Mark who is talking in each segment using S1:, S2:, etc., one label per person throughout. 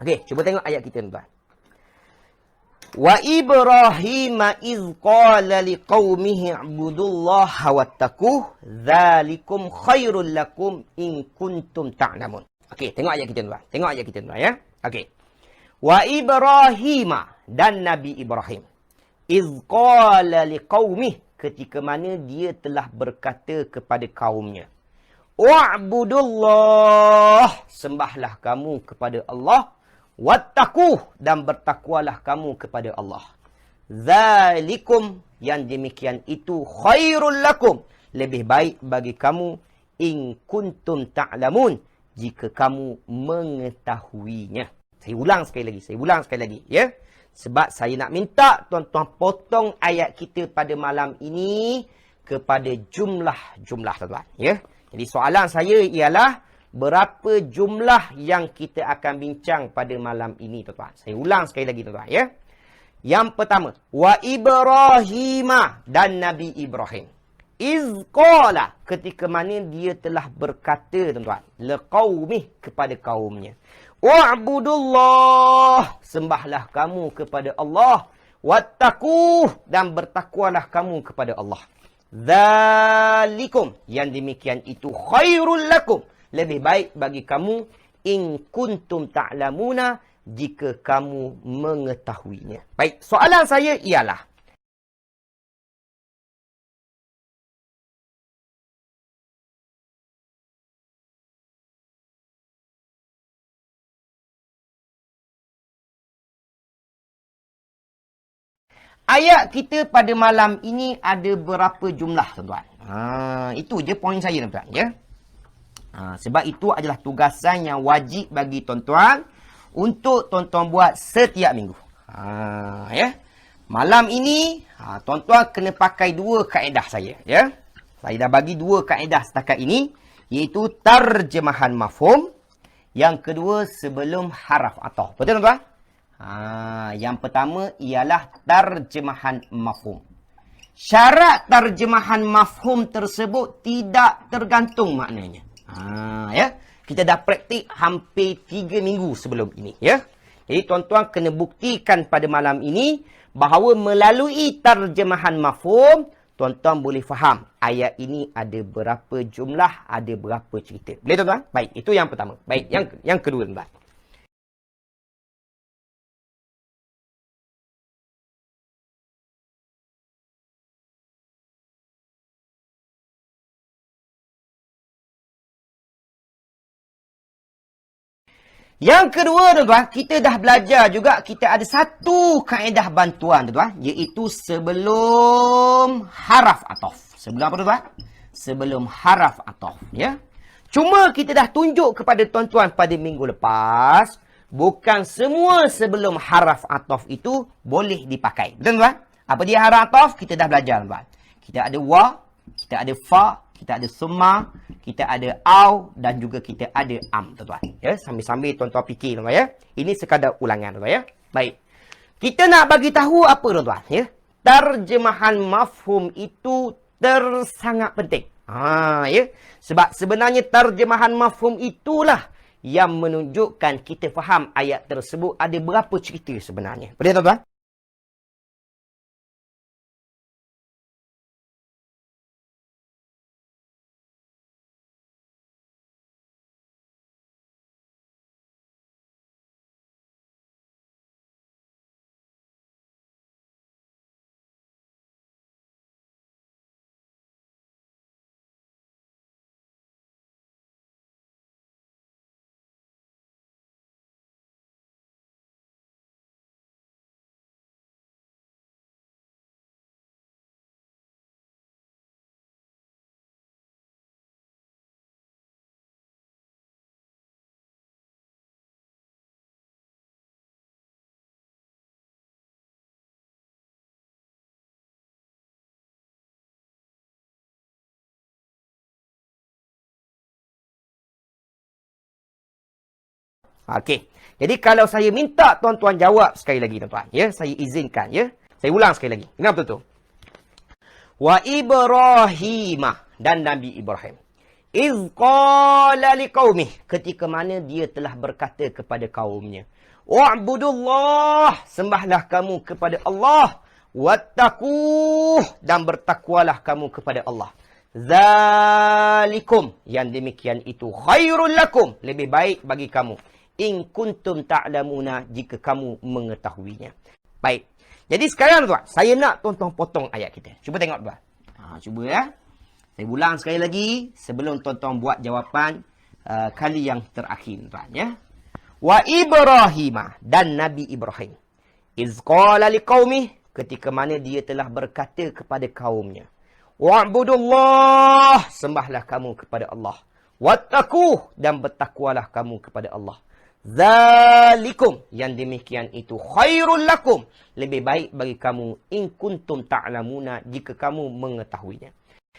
S1: Okey, cuba tengok ayat kita tuan. Wa Ibrahim iz qala liqaumihi ibudullaha wattaquh dzalikum khairul lakum in kuntum ta'lamun. Okey, tengok ayat kita tuan. Tengok ayat kita tuan ya. Okey. Wa Ibrahim dan Nabi Ibrahim iz qala liqaumihi, ketika mana dia telah berkata kepada kaumnya, wa'budullah, sembahlah kamu kepada Allah, wattaquh, dan bertakwalah kamu kepada Allah. Zalikum, yang demikian itu, khairul lakum, lebih baik bagi kamu, in kuntum ta'lamun, jika kamu mengetahuinya. Saya ulang sekali lagi, ya. Sebab saya nak minta tuan-tuan potong ayat kita pada malam ini kepada jumlah-jumlah, tuan-tuan, ya. Jadi soalan saya ialah berapa jumlah yang kita akan bincang pada malam ini, tuan-tuan. Saya ulang sekali lagi, tuan-tuan, ya. Yang pertama, wa Ibrahim, dan Nabi Ibrahim. Iz qala, ketika mana dia telah berkata, tuan-tuan, liqaumih, kepada kaumnya. Wa'budullah, sembahlah kamu kepada Allah. Wattaquh, dan bertakwalah kamu kepada Allah. Dzalikum, yang demikian itu, khairul lakum, lebih baik bagi kamu, in kuntum ta'lamuna, jika kamu mengetahuinya. Baik, soalan saya ialah, ayat kita pada malam ini ada berapa jumlah, tuan-tuan? Itu je poin saya, tuan-tuan, ya. Sebab itu adalah tugasan yang wajib bagi tuan-tuan untuk tuan-tuan buat setiap minggu. Ya. Malam ini tuan-tuan kena pakai dua kaedah saya, ya. Saya dah bagi dua kaedah setakat ini, iaitu terjemahan mafhum, yang kedua sebelum haraf ataf. Betul, tuan-tuan? Yang pertama ialah terjemahan mafhum. Syarat terjemahan mafhum tersebut tidak tergantung maknanya. Ya, kita dah praktik hampir 3 minggu sebelum ini, ya. Jadi tuan-tuan kena buktikan pada malam ini bahawa melalui terjemahan mafhum tuan-tuan boleh faham ayat ini ada berapa jumlah, ada berapa cerita. Boleh, tuan-tuan? Baik, itu yang pertama. Baik, yang kedua, tuan-tuan. Yang kedua, tuan-tuan, kita dah belajar juga, kita ada satu kaedah bantuan, tuan-tuan, iaitu sebelum haraf ataf. Sebelum apa, tuan-tuan? Sebelum haraf ataf, ya. Cuma kita dah tunjuk kepada tuan-tuan pada minggu lepas, bukan semua sebelum haraf ataf itu boleh dipakai. Betul, tuan-tuan? Apa dia haraf ataf? Kita dah belajar, tuan-tuan. Kita ada wa, kita ada fa, kita ada summa, kita ada au, dan juga kita ada am, tuan-tuan. Ya, sambil-sambil tuan-tuan fikir, tuan-tuan, ya. Ini sekadar ulangan, tuan-tuan, ya. Baik. Kita nak bagi tahu apa, tuan-tuan, ya. Terjemahan mafhum itu sangat penting. Ya. Sebab sebenarnya terjemahan mafhum itulah yang menunjukkan kita faham ayat tersebut ada berapa cerita sebenarnya. Boleh, tuan-tuan? Okey. Jadi kalau saya minta tuan-tuan jawab sekali lagi, tuan-tuan, ya, saya izinkan, ya. Saya ulang sekali lagi. Ingat betul-betul. Wa Ibrahim, dan Nabi Ibrahim. Iz qala liqaumih, ketika mana dia telah berkata kepada kaumnya, wa'budullah, sembahlah kamu kepada Allah, wattaquh, dan bertakwalah kamu kepada Allah. Zalikum, yang demikian itu khairul lakum, lebih baik bagi kamu. In kuntum ta'lamuna, jika kamu mengetahuinya. Baik. Jadi sekarang tuan, saya nak tuan-tuan potong ayat kita. Cuba tengok tuan. Cuba ya. Saya ulang sekali lagi sebelum tuan-tuan buat jawapan kali yang terakhir tuan ya. Wa Ibrahim, dan Nabi Ibrahim. Iz qala liqaumih, ketika mana dia telah berkata kepada kaumnya, wa'budullah, sembahlah kamu kepada Allah. Wattaquh, dan bertakwalah kamu kepada Allah. Zalikum, yang demikian itu khairul lakum, lebih baik bagi kamu. In kuntum ta'lamuna, jika kamu mengetahuinya.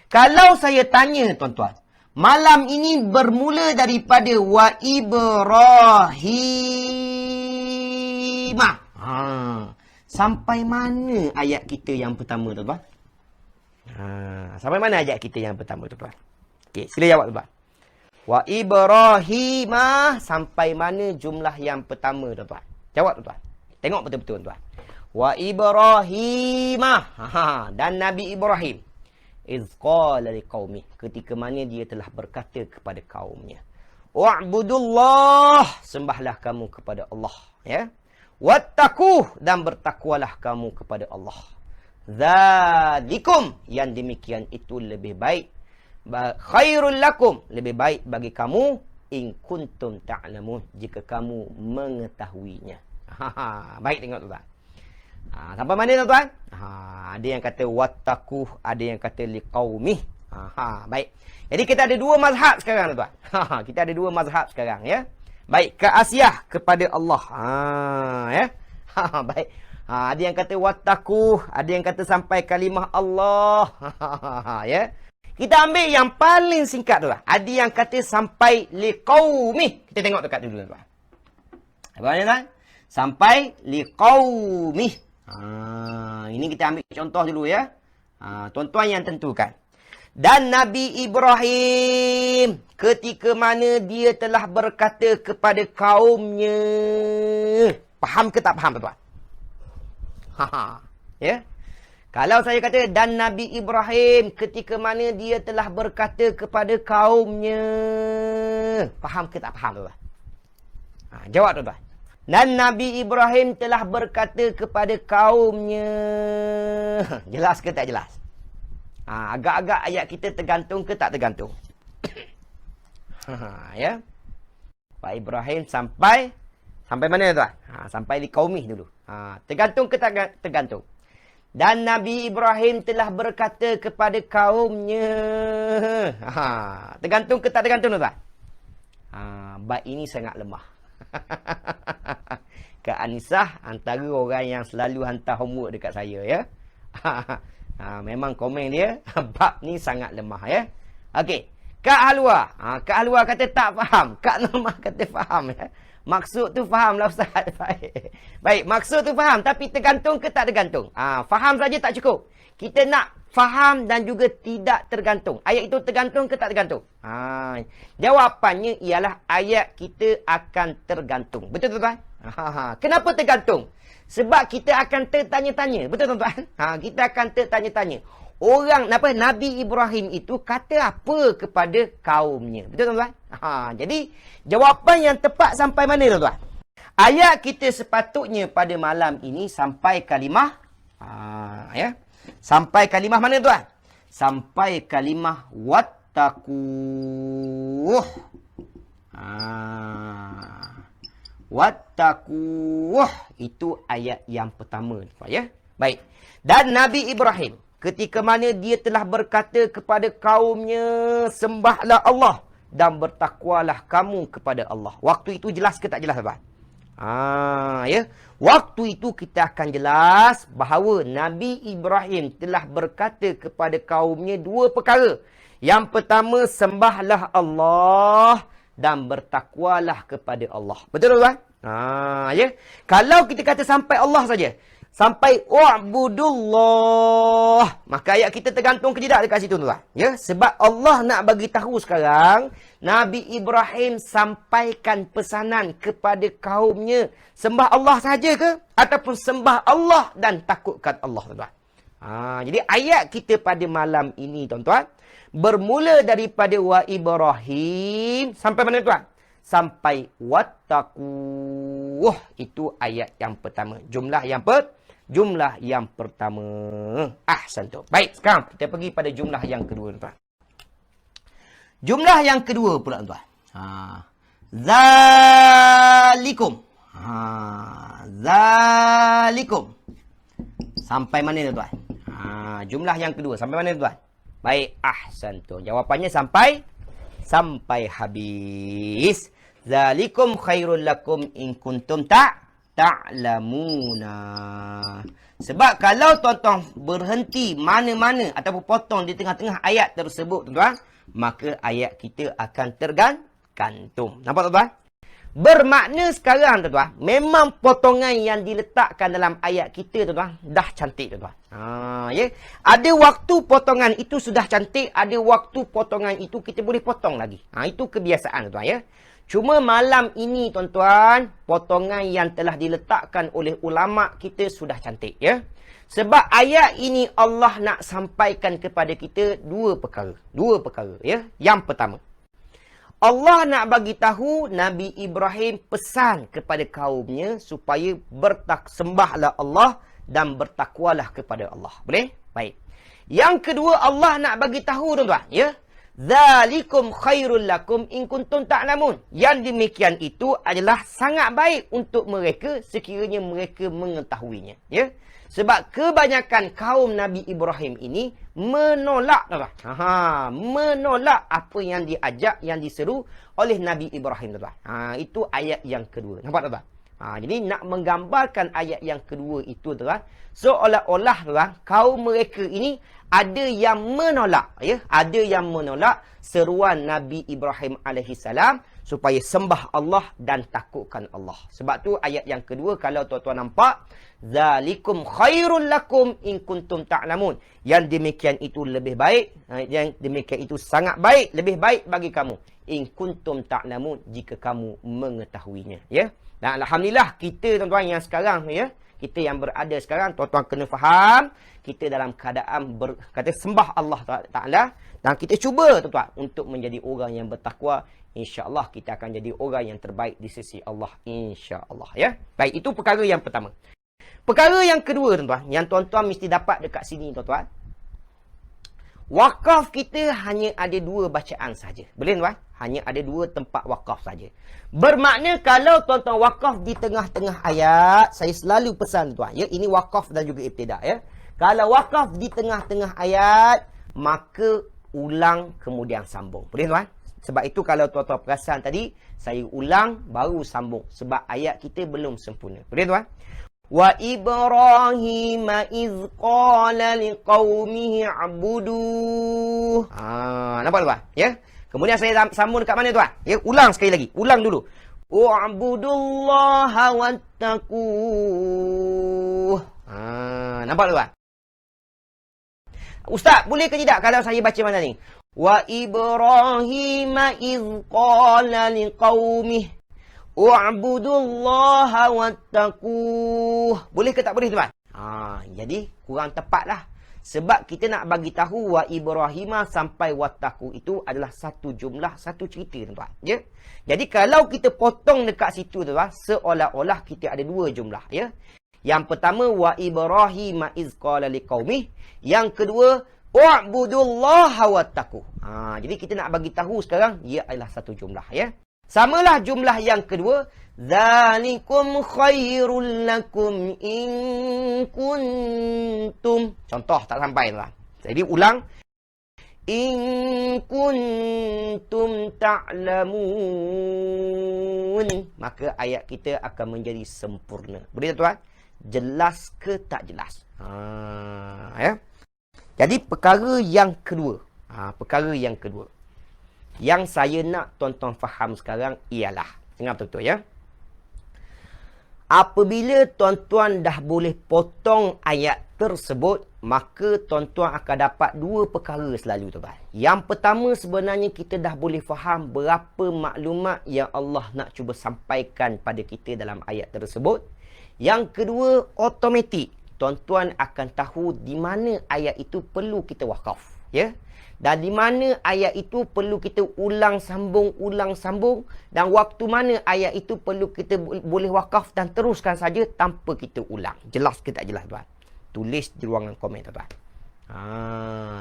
S1: Kalau saya tanya tuan-tuan, malam ini bermula daripada wa Ibrahim. Sampai mana ayat kita yang pertama tuan-tuan? Sampai mana ayat kita yang pertama tuan-tuan? Okey, sila jawab tuan-tuan. Wa Ibrahim, sampai mana jumlah yang pertama tuan-tuan? Jawab tuan-tuan. Tengok betul-betul tuan-tuan. Wa Ibrahim, dan Nabi Ibrahim. Iz qala liqaumih, ketika mana dia telah berkata kepada kaumnya, wa'budullah, sembahlah kamu kepada Allah ya. Wattaquh, dan bertakwalah kamu kepada Allah. Dzalikum, yang demikian itu lebih baik, khairul lakum, lebih baik bagi kamu. In kuntum ta'lamun, jika kamu mengetahuinya. Baik, tengok tuan. Sampai mana tuan-tuan? Ada yang kata wattaquh, ada yang kata liqaumih. Baik. Jadi kita ada dua mazhab sekarang tuan. Kita ada dua mazhab sekarang ya. Baik, ke Asyah kepada Allah. Ya. Baik. Ada yang kata wattaquh, ada yang kata sampai kalimah Allah. Ya. Kita ambil yang paling singkat tuan. Ada yang kata sampai liqaumih. Kita tengok dekat dulu tuan. Apa ni tuan? Sampai liqaumih. Ini kita ambil contoh dulu ya. Tuan-tuan yang tentukan. Dan Nabi Ibrahim, ketika mana dia telah berkata kepada kaumnya. Faham ke tak faham tuan-tuan? Ya. Kalau saya kata dan Nabi Ibrahim, ketika mana dia telah berkata kepada kaumnya. Faham ke tak faham tuan-tuan? Jawab tuan-tuan. Dan Nabi Ibrahim telah berkata kepada kaumnya. Jelas ke tak jelas? Agak-agak ayat kita tergantung ke tak tergantung? Ya. Pak Ibrahim sampai mana tuan? Sampai di kaumih dulu. Tergantung ke tak tergantung? Dan Nabi Ibrahim telah berkata kepada kaumnya. Tergantung ke tak tergantung tuan? Bab ini sangat lemah. Kak Anisah antara orang yang selalu hantar homework dekat saya ya. Memang komen dia bab ni sangat lemah ya. Okey, Kak Halwa, Kak Halwa kata tak faham, Kak Normah kata faham ya. Maksud tu faham lah Ustaz. Baik, maksud tu faham tapi tergantung ke tak tergantung? Faham saja tak cukup. Kita nak faham dan juga tidak tergantung. Ayat itu tergantung ke tak tergantung? Jawapannya ialah ayat kita akan tergantung. Betul tuan-tuan? Kenapa tergantung? Sebab kita akan tertanya-tanya. Betul tuan-tuan? Kita akan tertanya-tanya. Nabi Ibrahim itu kata apa kepada kaumnya? Betul tuan-tuan? Jadi jawapan yang tepat sampai mana tuan-tuan? Ayat kita sepatutnya pada malam ini sampai kalimah ya. Sampai kalimah mana tuan? Sampai kalimah wattaquh. Wattaquh itu ayat yang pertama tuan ya. Baik. Dan Nabi Ibrahim ketika mana dia telah berkata kepada kaumnya, sembahlah Allah dan bertakwalah kamu kepada Allah. Waktu itu jelas ke tak jelas tuan? Ya. Waktu itu kita akan jelas bahawa Nabi Ibrahim telah berkata kepada kaumnya dua perkara. Yang pertama, sembahlah Allah dan bertakwalah kepada Allah. Betul tuan? Ya. Kalau kita kata sampai Allah saja, sampai wa'budullah. Maka ayat kita tergantung ke tidak dekat situ tuan. Ya, sebab Allah nak bagi tahu sekarang Nabi Ibrahim sampaikan pesanan kepada kaumnya, sembah Allah saja ke ataupun sembah Allah dan takutkan Allah tuan. Jadi ayat kita pada malam ini tuan-tuan bermula daripada wa Ibrahim sampai mana tuan? Sampai wattaqu. Itu ayat yang pertama. Jumlah yang pertama. Ahsantum. Baik, sekarang kita pergi pada jumlah yang kedua tuan. Jumlah yang kedua pula tuan. Zalikum. Zalikum. Sampai mana tuan? Jumlah yang kedua sampai mana tuan? Baik, ahsantum. Jawapannya sampai habis. Zalikum khairul lakum in kuntum ta'lamuna. Sebab kalau tuan-tuan berhenti mana-mana ataupun potong di tengah-tengah ayat tersebut tuan-tuan, maka ayat kita akan tergantung. Nampak tuan-tuan? Bermakna sekarang tuan-tuan, memang potongan yang diletakkan dalam ayat kita tuan-tuan dah cantik tuan-tuan. Ya. Ada waktu potongan itu sudah cantik, ada waktu potongan itu kita boleh potong lagi. Itu kebiasaan tuan-tuan ya. Cuma malam ini tuan-tuan, potongan yang telah diletakkan oleh ulama kita sudah cantik ya. Sebab ayat ini Allah nak sampaikan kepada kita dua perkara ya. Yang pertama, Allah nak bagi tahu Nabi Ibrahim pesan kepada kaumnya supaya sembahlah Allah dan bertakwalah kepada Allah. Boleh? Baik. Yang kedua, Allah nak bagi tahu tuan-tuan ya. Zalikum khairul lakum in kuntum ta'lamun. Yang demikian itu adalah sangat baik untuk mereka sekiranya mereka mengetahuinya, ya. Sebab kebanyakan kaum Nabi Ibrahim ini menolak, menolak apa yang diajak, yang diseru oleh Nabi Ibrahim, itu ayat yang kedua. Nampak tak? Jadi nak menggambarkan ayat yang kedua itu seolah-olah kaum mereka ini ada yang menolak, ya, ada yang menolak seruan Nabi Ibrahim alaihissalam supaya sembah Allah dan takutkan Allah. Sebab tu ayat yang kedua kalau tuan-tuan nampak, zalikum khairul lakum in kuntum ta'lamun. Yang demikian itu lebih baik, yang demikian itu sangat baik, lebih baik bagi kamu in kuntum ta'lamun, jika kamu mengetahuinya, ya. Dan alhamdulillah kita tuan-tuan yang sekarang, ya, kita yang berada sekarang, tuan-tuan kena faham, kita dalam keadaan sembah Allah Ta'ala, dan kita cuba tuan-tuan untuk menjadi orang yang bertakwa. InsyaAllah kita akan jadi orang yang terbaik di sisi Allah, insyaAllah, ya. Baik, itu perkara yang pertama. Perkara yang kedua tuan-tuan, yang tuan-tuan mesti dapat dekat sini tuan-tuan, wakaf kita hanya ada 2 bacaan saja. Boleh tuan? Hanya ada 2 tempat wakaf saja. Bermakna kalau tuan-tuan wakaf di tengah-tengah ayat, saya selalu pesan tuan, ya, ini wakaf dan juga ibtidak, ya. Kalau wakaf di tengah-tengah ayat, maka ulang kemudian sambung. Boleh tuan? Sebab itu kalau tuan-tuan perasan tadi, saya ulang baru sambung. Sebab ayat kita belum sempurna. Boleh tuan? Wa Ibrahim iz qala liqaumihi abudu. Nampak tuan? Ya. Kemudian saya sambung dekat mana tuan? Ya, ulang sekali lagi. Ulang dulu. Wa'budullaha wattaquh. Nampak tuan? Ustaz, boleh ke tidak kalau saya baca mana ni? Wa Ibrahim iz qala liqaumihi wa'budullaha wattaquh. Boleh ke tak boleh tuan? Jadi kurang tepatlah. Sebab kita nak bagi tahu wa Ibrahim sampai wattaqu itu adalah satu jumlah, satu cerita tuan. Ya. Jadi kalau kita potong dekat situ tuan, seolah-olah kita ada 2 jumlah, ya. Yang pertama wa Ibrahim iz qala liqaumihi, yang kedua wa'budullaha wattaqu. Jadi kita nak bagi tahu sekarang ia adalah satu jumlah, ya. Samalah jumlah yang kedua, zalikum khairul lakum in kuntum. Contoh tak sampai tuan. Jadi ulang, in kuntum ta'lamun. Maka ayat kita akan menjadi sempurna. Boleh tuan? Jelas ke tak jelas? Ya. Jadi perkara yang kedua, yang saya nak tuan-tuan faham sekarang ialah, dengar betul-betul, ya. Apabila tuan-tuan dah boleh potong ayat tersebut, maka tuan-tuan akan dapat dua perkara selalu, tuan-tuan. Yang pertama, sebenarnya kita dah boleh faham berapa maklumat yang Allah nak cuba sampaikan pada kita dalam ayat tersebut. Yang kedua, automatik tuan-tuan akan tahu di mana ayat itu perlu kita wakaf, ya. Dan di mana ayat itu perlu kita ulang sambung, dan waktu mana ayat itu perlu kita boleh wakaf dan teruskan saja tanpa kita ulang. Jelas ke tak jelas, tuan? Tulis di ruangan komen, tuan.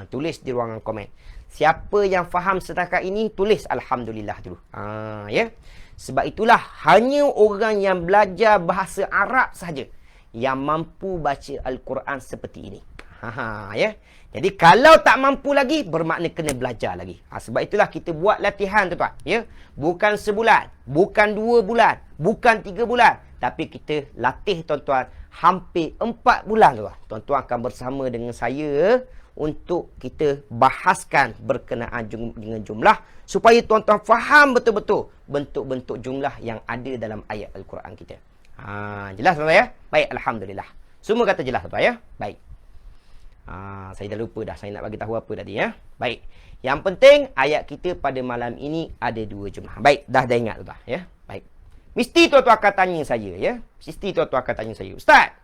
S1: Tulis di ruangan komen. Siapa yang faham setakat ini, tulis Alhamdulillah dulu. Ya. Sebab itulah hanya orang yang belajar bahasa Arab saja yang mampu baca Al-Quran seperti ini. Ya. Jadi kalau tak mampu lagi, bermakna kena belajar lagi. Sebab itulah kita buat latihan, tuan-tuan. Ya? Bukan sebulan, bukan 2 bulan, bukan 3 bulan. Tapi kita latih, tuan-tuan, hampir 4 bulan, tuan-tuan. Tuan-tuan akan bersama dengan saya untuk kita bahaskan berkenaan dengan jumlah. Supaya tuan-tuan faham betul-betul bentuk-bentuk jumlah yang ada dalam ayat Al-Quran kita. Jelas, tuan-tuan, ya? Baik, Alhamdulillah. Semua kata jelas, tuan-tuan, ya? Baik. Saya dah lupa dah saya nak bagi tahu apa tadi, ya. Baik. Yang penting ayat kita pada malam ini ada 2 jumlah. Baik, dah ingat, tuan, ya. Baik. Mesti tuan-tuan akan tanya saya, ya. Mesti tuan-tuan akan tanya saya, Ustaz,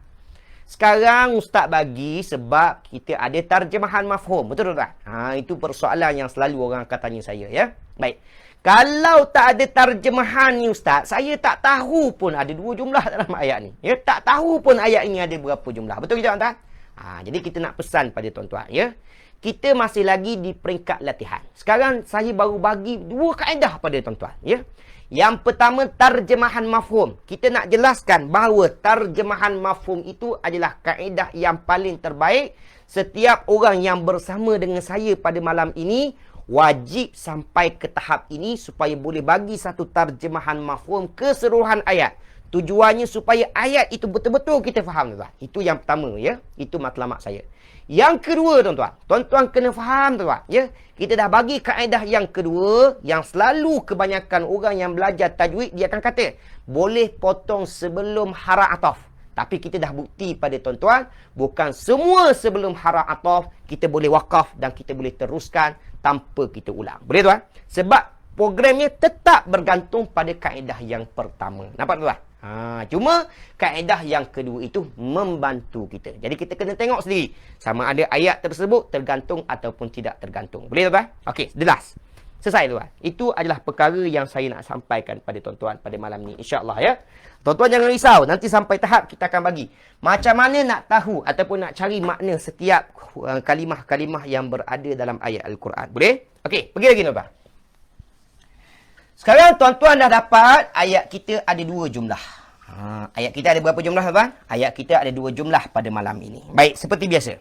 S1: sekarang Ustaz bagi sebab kita ada tarjemahan mafhum. Betul, tuan? Itu persoalan yang selalu orang akan tanya saya, ya. Baik. Kalau tak ada tarjemahan ni, Ustaz, saya tak tahu pun ada 2 jumlah dalam ayat ni. Ya, tak tahu pun ayat ini ada berapa jumlah. Betul ke, tuan? Jadi kita nak pesan pada tuan-tuan, ya. Kita masih lagi di peringkat latihan. Sekarang saya baru bagi 2 kaedah pada tuan-tuan, ya. Yang pertama, tarjemahan mafhum. Kita nak jelaskan bahawa tarjemahan mafhum itu adalah kaedah yang paling terbaik. Setiap orang yang bersama dengan saya pada malam ini wajib sampai ke tahap ini supaya boleh bagi satu tarjemahan mafhum keseluruhan ayat. Tujuannya supaya ayat itu betul-betul kita faham, tuan-tuan. Itu yang pertama, ya. Itu matlamat saya. Yang kedua, tuan-tuan. Tuan-tuan kena faham, tuan-tuan, ya. Kita dah bagi kaedah yang kedua, yang selalu kebanyakan orang yang belajar tajwid, dia akan kata, boleh potong sebelum hara ataf. Tapi kita dah bukti pada tuan-tuan, bukan semua sebelum hara ataf kita boleh wakaf dan kita boleh teruskan tanpa kita ulang. Boleh, tuan? Sebab programnya tetap bergantung pada kaedah yang pertama. Nampak, tuan? Cuma kaedah yang kedua itu membantu kita. Jadi kita kena tengok sendiri sama ada ayat tersebut tergantung ataupun tidak tergantung. Boleh, tuan? Okey, jelas. Selesai, tuan. Itu adalah perkara yang saya nak sampaikan pada tuan-tuan pada malam ni, insya-Allah, ya. Tuan-tuan jangan risau, nanti sampai tahap kita akan bagi macam mana nak tahu ataupun nak cari makna setiap kalimah-kalimah yang berada dalam ayat Al-Quran. Boleh? Okey, pergi lagi, tuan-tuan. Sekarang tuan-tuan dah dapat ayat kita ada 2 jumlah. Ayat kita ada berapa jumlah, tuan? Ayat kita ada 2 jumlah pada malam ini. Baik, seperti biasa.